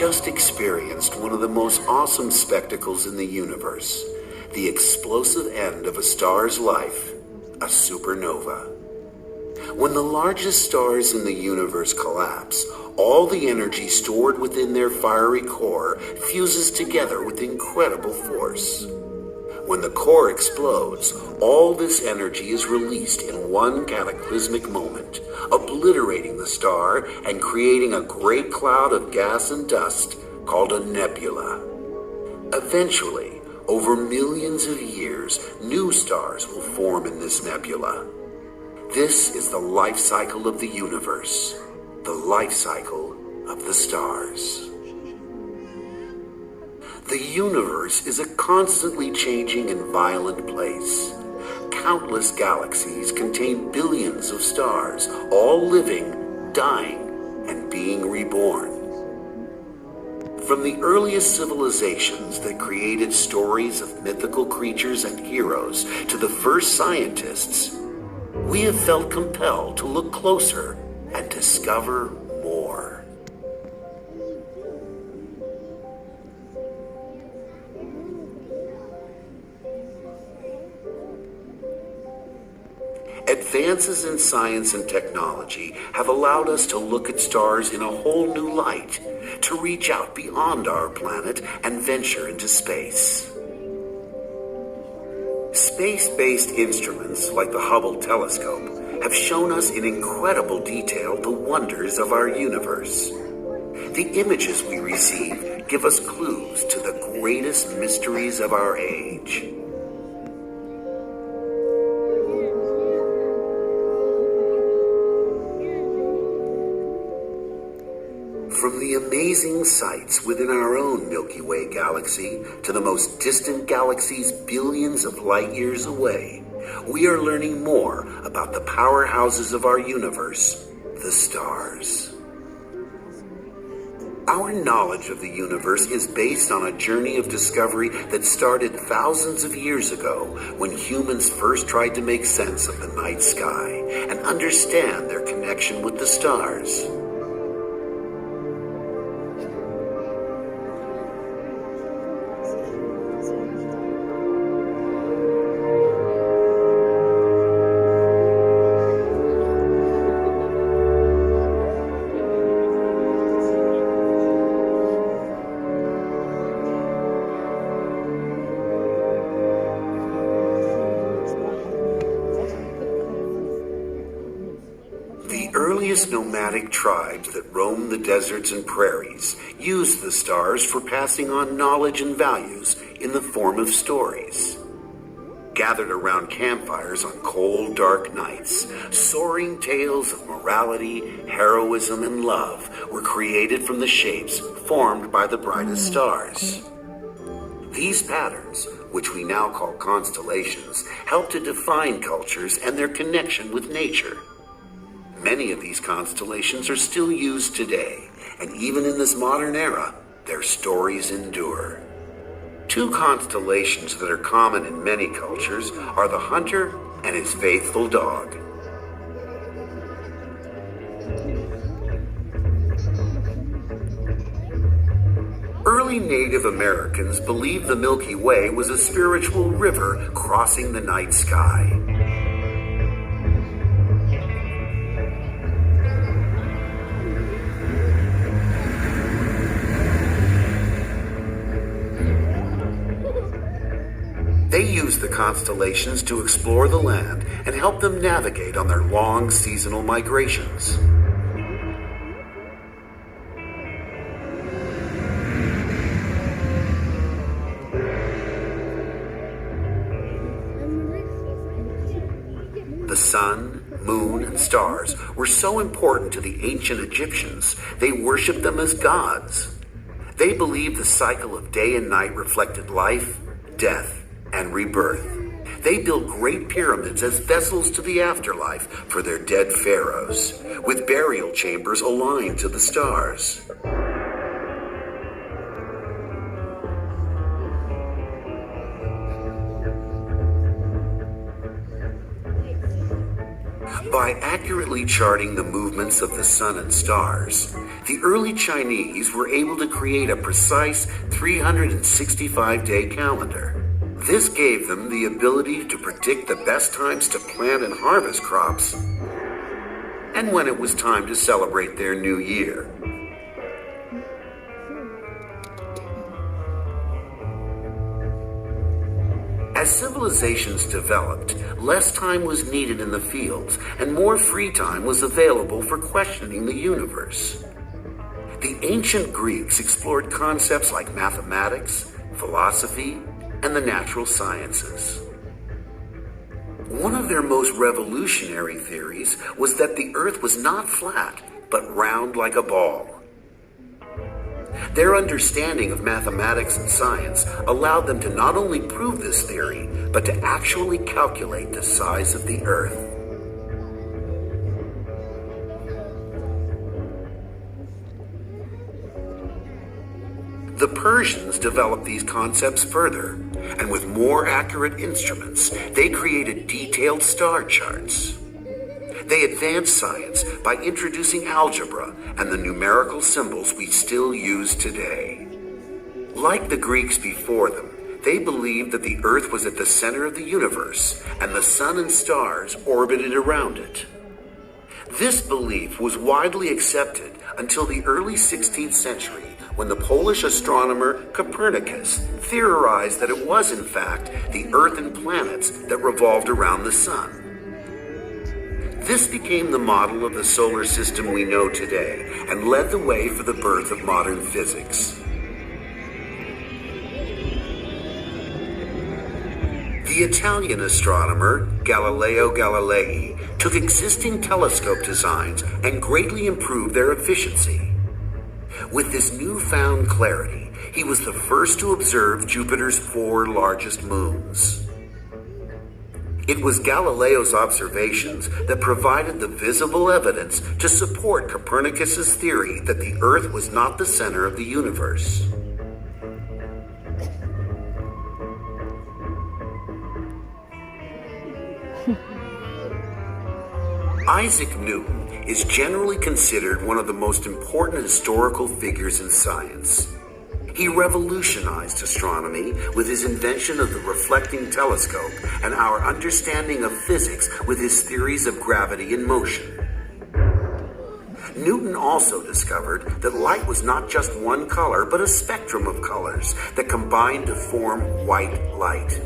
just experienced one of the most awesome spectacles in the universe, the explosive end of a star's life, a supernova. When the largest stars in the universe collapse, all the energy stored within their fiery core fuses together with incredible force. When the core explodes, all this energy is released in one cataclysmic moment, obliterating the star and creating a great cloud of gas and dust called a nebula. Eventually, over millions of years, new stars will form in this nebula. This is the life cycle of the universe, the life cycle of the stars. The universe is a constantly changing and violent place. Countless galaxies contain billions of stars, all living, dying, and being reborn. From the earliest civilizations that created stories of mythical creatures and heroes to the first scientists, we have felt compelled to look closer and discover more. Advances in science and technology have allowed us to look at stars in a whole new light, to reach out beyond our planet and venture into space. Space-based instruments like the Hubble telescope have shown us in incredible detail the wonders of our universe. The images we receive give us clues to the greatest mysteries of our age. From the amazing sights within our own Milky Way galaxy to the most distant galaxies billions of light years away, we are learning more about the powerhouses of our universe, the stars. Our knowledge of the universe is based on a journey of discovery that started thousands of years ago when humans first tried to make sense of the night sky and understand their connection with the stars. Nomadic tribes that roam the deserts and prairies use the stars for passing on knowledge and values in the form of stories. Gathered around campfires on cold, dark nights, soaring tales of morality, heroism, and love were created from the shapes formed by the brightest stars. These patterns, which we now call constellations, help to define cultures and their connection with nature. Many of these constellations are still used today, and even in this modern era, their stories endure. Two constellations that are common in many cultures are the hunter and his faithful dog. Early Native Americans believed the Milky Way was a spiritual river crossing the night sky. They used the constellations to explore the land and help them navigate on their long seasonal migrations. The sun, moon, and stars were so important to the ancient Egyptians, they worshipped them as gods. They believed the cycle of day and night reflected life, death, and rebirth. They built great pyramids as vessels to the afterlife for their dead pharaohs, with burial chambers aligned to the stars. By accurately charting the movements of the sun and stars, the early Chinese were able to create a precise 365-day calendar. This gave them the ability to predict the best times to plant and harvest crops, and when it was time to celebrate their new year. As civilizations developed, less time was needed in the fields, and more free time was available for questioning the universe. The ancient Greeks explored concepts like mathematics, philosophy, and the natural sciences. One of their most revolutionary theories was that the Earth was not flat, but round like a ball. Their understanding of mathematics and science allowed them to not only prove this theory, but to actually calculate the size of the Earth. The Persians developed these concepts further, and with more accurate instruments, they created detailed star charts. They advanced science by introducing algebra and the numerical symbols we still use today. Like the Greeks before them, they believed that the Earth was at the center of the universe, and the sun and stars orbited around it. This belief was widely accepted until the early 16th century, when the Polish astronomer Copernicus theorized that it was in fact the Earth and planets that revolved around the sun. This became the model of the solar system we know today and led the way for the birth of modern physics. The Italian astronomer Galileo Galilei took existing telescope designs and greatly improved their efficiency. With this newfound clarity, he was the first to observe Jupiter's 4 largest moons. It was Galileo's observations that provided the visible evidence to support Copernicus's theory that the Earth was not the center of the universe. Isaac Newton is generally considered one of the most important historical figures in science. He revolutionized astronomy with his invention of the reflecting telescope and our understanding of physics with his theories of gravity and motion. Newton also discovered that light was not just one color, but a spectrum of colors that combined to form white light.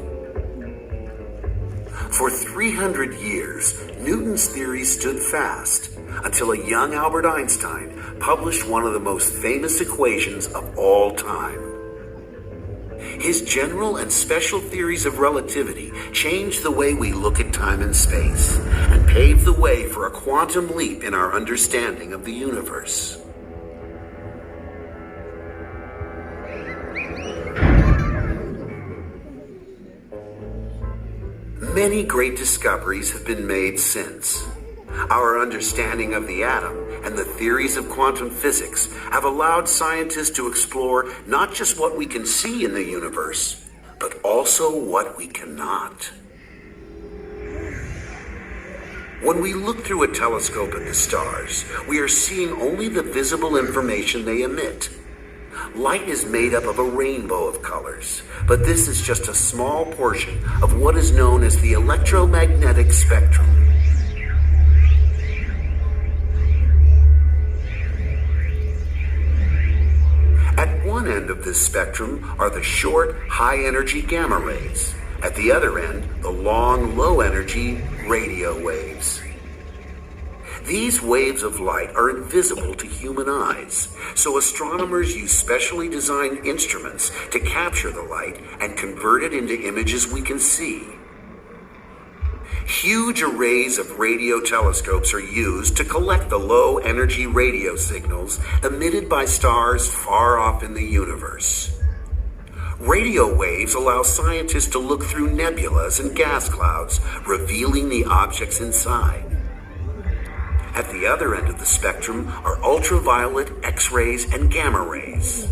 For 300 years, Newton's theory stood fast until a young Albert Einstein published one of the most famous equations of all time. His general and special theories of relativity changed the way we look at time and space, and paved the way for a quantum leap in our understanding of the universe. Many great discoveries have been made since. Our understanding of the atom and the theories of quantum physics have allowed scientists to explore not just what we can see in the universe, but also what we cannot. When we look through a telescope at the stars, we are seeing only the visible information they emit. Light is made up of a rainbow of colors, but this is just a small portion of what is known as the electromagnetic spectrum. At one end of this spectrum are the short, high-energy gamma rays. At the other end, the long, low-energy radio waves. These waves of light are invisible to human eyes, so astronomers use specially designed instruments to capture the light and convert it into images we can see. Huge arrays of radio telescopes are used to collect the low-energy radio signals emitted by stars far off in the universe. Radio waves allow scientists to look through nebulas and gas clouds, revealing the objects inside. At the other end of the spectrum are ultraviolet, X-rays, and gamma rays.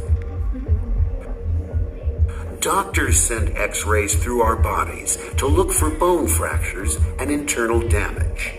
Doctors send X-rays through our bodies to look for bone fractures and internal damage.